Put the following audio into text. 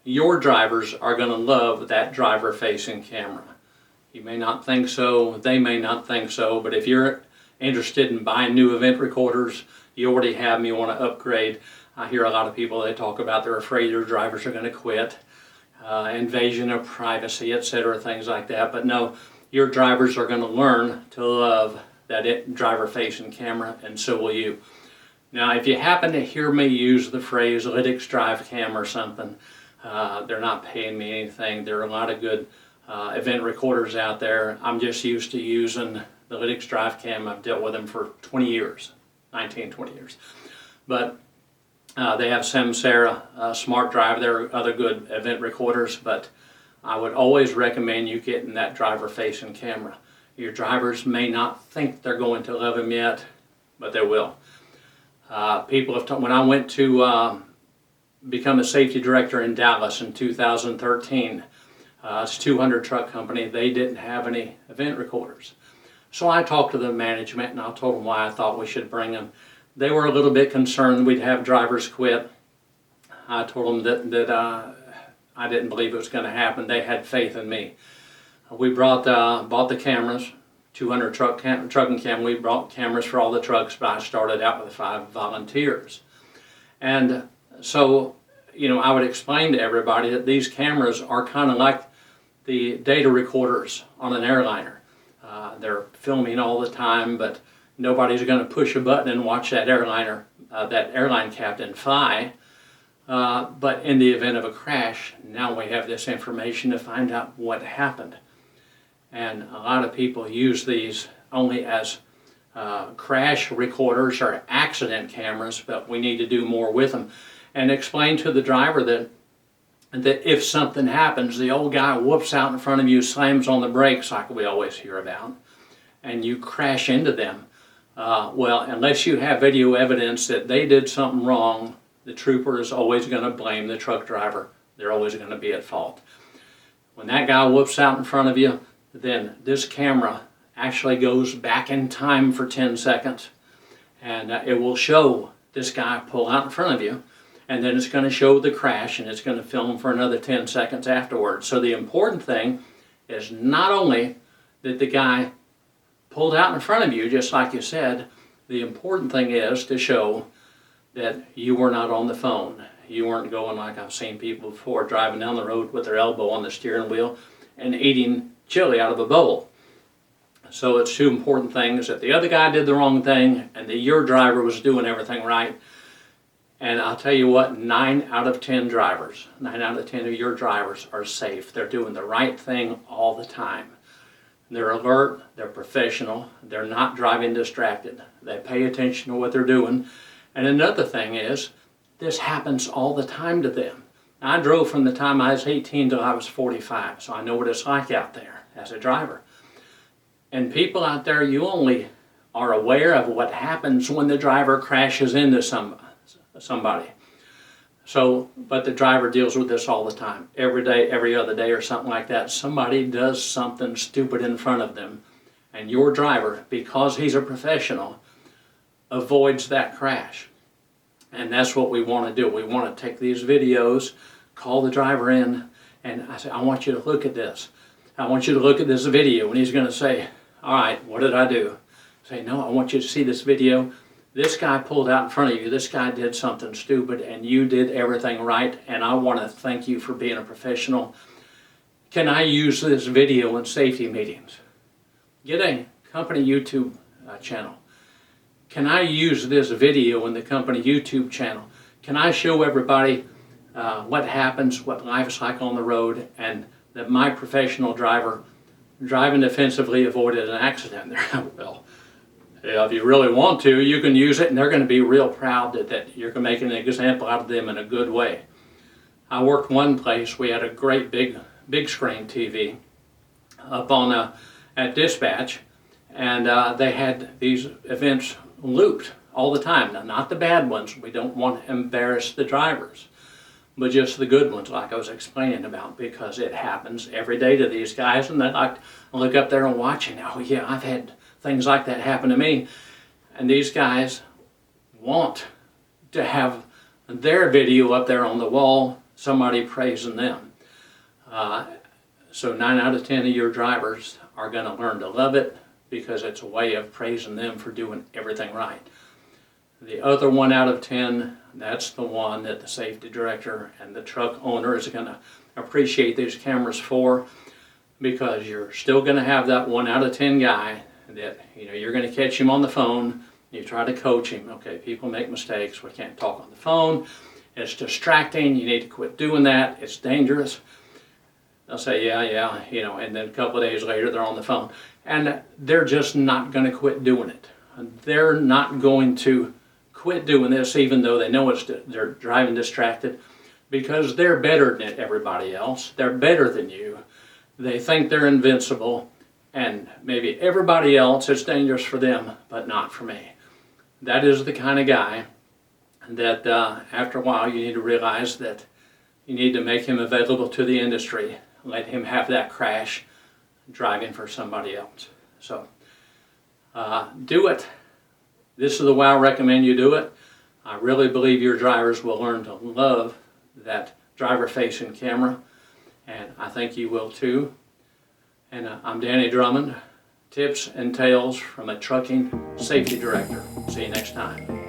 your drivers are going to love that driver-facing camera. You may not think so, they may not think so, but if you're interested in buying new event recorders, you already have them, you want to upgrade. I hear a lot of people, they talk about they're afraid their drivers are going to quit, invasion of privacy, etc., things like that. But no, your drivers are going to learn to love that driver-facing camera, and so will you. Now, if you happen to hear me use the phrase Lytx Drive Cam or something, they're not paying me anything. There are a lot of good event recorders out there. I'm just used to using the Lytx Drive Cam. I've dealt with them for 20 years, 20 years. But they have Samsara, Smart Drive. There are other good event recorders, but I would always recommend you getting that driver-facing camera. Your drivers may not think they're going to love them yet, but they will. People have when I went to become a safety director in Dallas in 2013, it's a 200 truck company. They didn't have any event recorders. So I talked to the management and I told them why I thought we should bring them. They were a little bit concerned we'd have drivers quit. I told them that I didn't believe it was going to happen. They had faith in me. We bought the cameras, 200 trucking cam. We brought cameras for all the trucks, but I started out with 5 volunteers. And so, you know, I would explain to everybody that these cameras are kind of like the data recorders on an airliner. They're filming all the time, but nobody's going to push a button and watch that airline captain fly. But in the event of a crash, now we have this information to find out what happened. And a lot of people use these only as crash recorders or accident cameras, but we need to do more with them. And explain to the driver that if something happens, the old guy whoops out in front of you, slams on the brakes like we always hear about, and you crash into them. Well, unless you have video evidence that they did something wrong, the trooper is always going to blame the truck driver. They're always going to be at fault. When that guy whoops out in front of you, then this camera actually goes back in time for 10 seconds, and it will show this guy pull out in front of you, and then it's going to show the crash, and it's going to film for another 10 seconds afterwards. So the important thing is not only that the guy pulled out in front of you, just like you said, the important thing is to show that you were not on the phone. You weren't going like I've seen people before, driving down the road with their elbow on the steering wheel and eating chili out of a bowl. So it's 2 important things: that the other guy did the wrong thing and that your driver was doing everything right. And I'll tell you what, 9 out of 10 drivers, 9 out of 10 of your drivers are safe. They're doing the right thing all the time. They're alert, they're professional, they're not driving distracted. They pay attention to what they're doing. And another thing is, this happens all the time to them. I drove from the time I was 18 till I was 45, so I know what it's like out there as a driver. And people out there, you only are aware of what happens when the driver crashes into somebody. So, but the driver deals with this all the time. Every day, every other day or something like that, somebody does something stupid in front of them. And your driver, because he's a professional, avoids that crash. And that's what we want to do. We want to take these videos, call the driver in, and I say, I want you to look at this. I want you to look at this video. And he's going to say, all right, what did I do? Say, no, I want you to see this video. This guy pulled out in front of you. This guy did something stupid, and you did everything right, and I want to thank you for being a professional. Can I use this video in safety meetings? Get a company YouTube channel. Can I use this video in the company YouTube channel? Can I show everybody what happens, what life's like on the road, and that my professional driver driving defensively avoided an accident? Well, yeah, if you really want to, you can use it, and they're going to be real proud that you're making an example out of them in a good way. I worked one place, we had a great big screen TV up on at dispatch, and they had these events looped all the time. Now, not the bad ones, we don't want to embarrass the drivers, but just the good ones like I was explaining about, because it happens every day to these guys, and they like to look up there and watch, and oh yeah, I've had things like that happen to me. And these guys want to have their video up there on the wall somebody praising them. So 9 out of 10 of your drivers are going to learn to love it because it's a way of praising them for doing everything right. The other 1 out of 10, that's the one that the safety director and the truck owner is going to appreciate these cameras for, because you're still going to have that 1 out of 10 guy that, you know, you're going to catch him on the phone. You try to coach him. Okay, people make mistakes. We can't talk on the phone. It's distracting. You need to quit doing that. It's dangerous. They'll say, yeah, you know, and then a couple of days later they're on the phone. And they're just not going to quit doing it. They're not going to quit doing this even though they know they're driving distracted, because they're better than everybody else. They're better than you. They think they're invincible, and maybe everybody else is dangerous for them, but not for me. That is the kind of guy that after a while you need to realize that you need to make him available to the industry. Let him have that crash driving for somebody else. So do it. This is the way I recommend you do it. I really believe your drivers will learn to love that driver-facing camera, and I think you will too. And I'm Danny Drummond, tips and tales from a trucking safety director. See you next time.